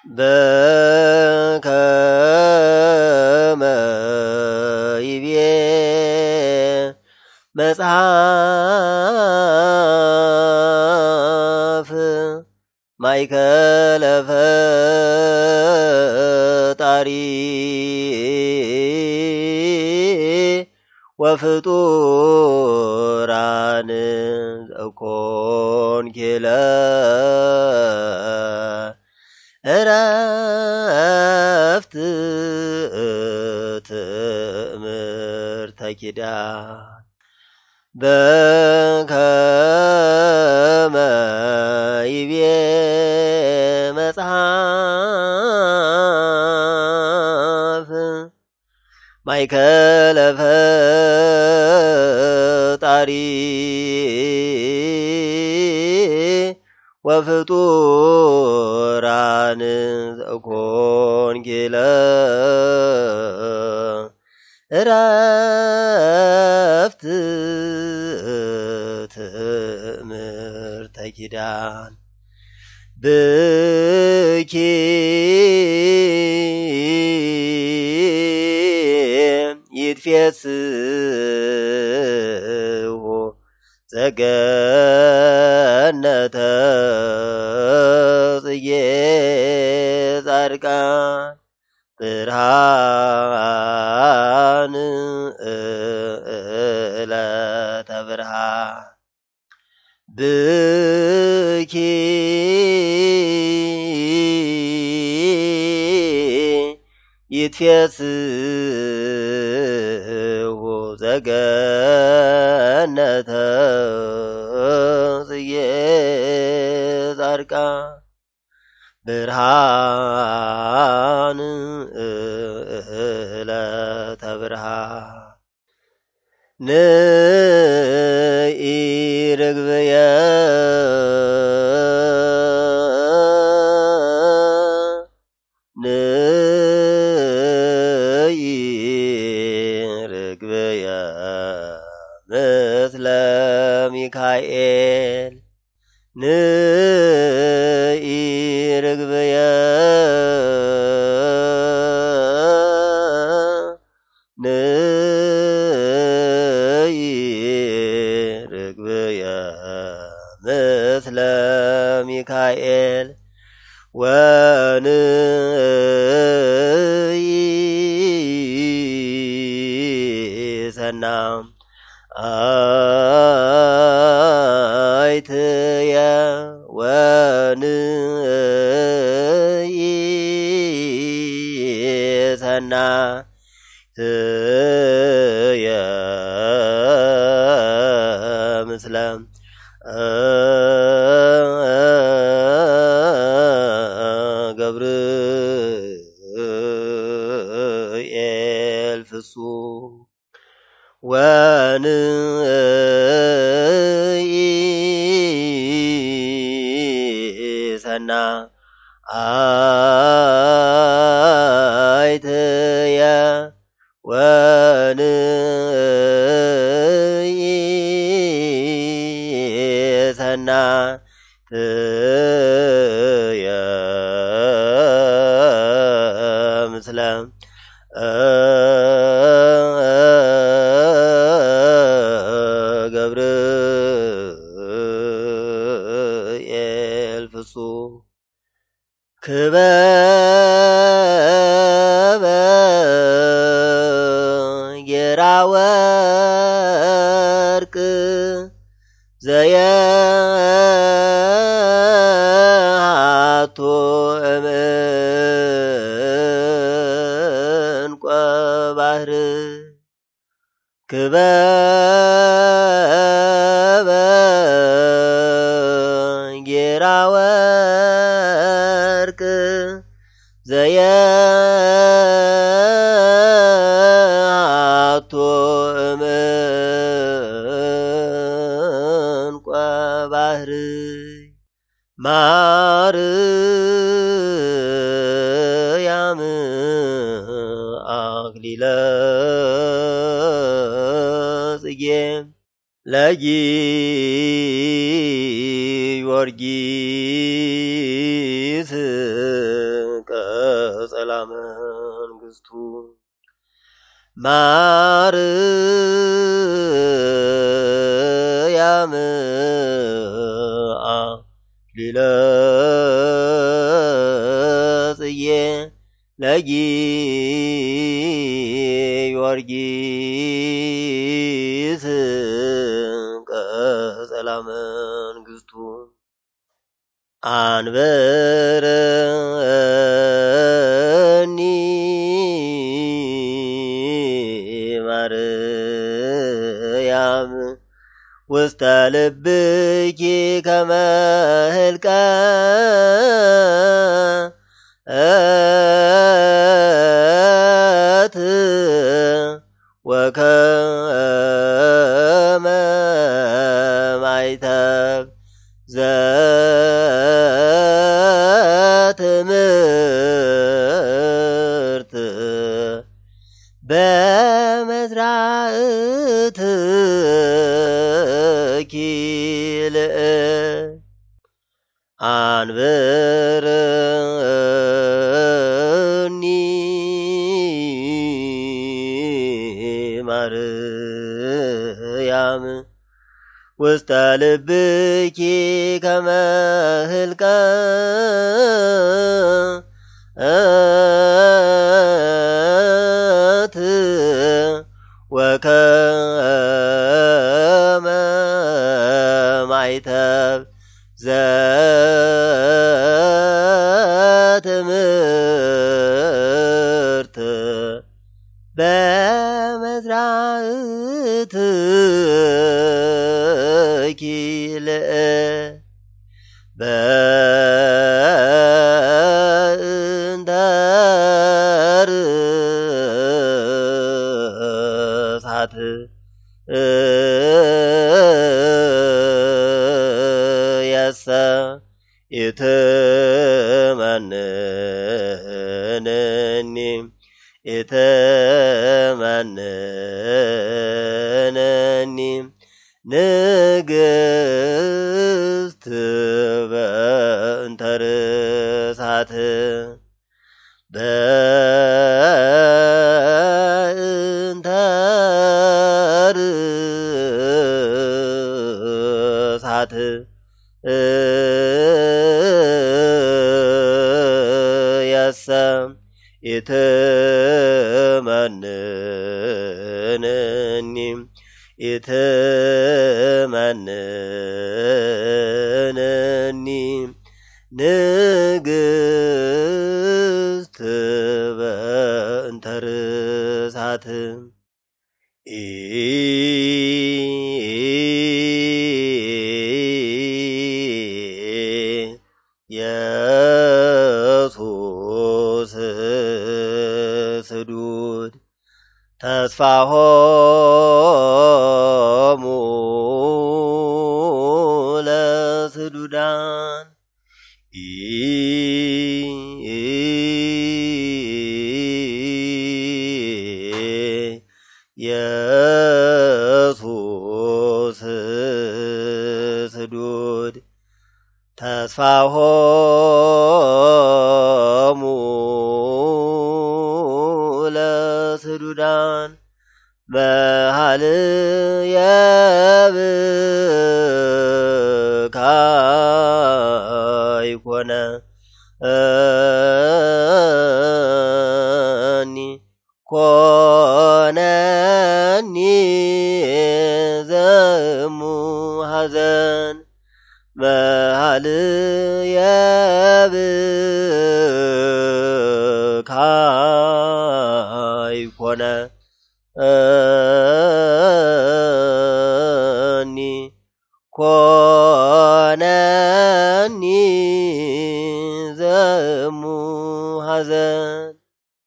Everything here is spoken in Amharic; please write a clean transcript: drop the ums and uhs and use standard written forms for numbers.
በከመ ይቤ መጽሐፍ ማእከለ ፈጣሪ ወፍጡራን ዘኮንኪ ዕረፍት ትእምርተ ኪዳን በከመ ይቤ መጽሐፍ ማእከለ ፈጣሪ ወፍጡራን ዘኮንኪ ዕረፍት ትእምርተ ኪዳን ብኪ ይትፌስሑ ዘገነተ ጽጌ ጻድቃን ብርሃን ዕለተ ብርሃን ብኪ ይትፌስሑ ዘገነተ ጽጌ ጻድቃን ብርሃን ዕለተ ብርሃን ንኢ ርግብየ ንኢ ርግብየ ምስለ ሚካኤል ንኢ ርግብየ ንኢ ርግብየ ምስለ ሚካኤል ወንኢ ሰናም አይትየ ወንኢ ሰናይትየ ምስለ ገብርኤል ፍጹም ወንኢ ሰናይትየ ወንኢ ሰናይትየ ምስለ ገብርኤል ፍጹም ክበበ ጌራ ወርቅ ዘየሃቶ እምዕንቈ ባህር ክበበ ጌራ ወርቅ ዘየሃቶ እምዕንቈ ባህር ማርያም አክሊለ ጽጌ ለጊዮርጊስ መንግሥቱ ማርያም አክሊለ ጽጌ ለጊዮርጊስ ቀጸላ መንግሥቱ አንበረኒ ማርያም ውስተ ልብኪ ከመ ህልቀት ወከመ ማይተብ ዘትምህርት በመዝራእትኪ አንብረኒ ማርያም ውስተ ልብኪ ከመ ህልቀት ወከመ ማይተብ ዘትምህርት በመዝራእትኪ በእንተ ርእሳት የሰ ኢትመንነኒ ኢትመንነኒ ንግሥት በእንተ ርእሳት በእንተ ርእሳት የሰ ኢትመንነኒ ኢትመንነኒ ንግሥት በእንተ ርእሳት ኢየሱስ ስዱድ ተስፋሆሙ ለስዱዳን ኢየሱስ ስዱድ ተስፋሆሙ ለስዱዳን መኃልየ ብካይኮነ ኮነኒ ዘሙ ሐዘን መኃልየ ብካይኮነ ኮነኒ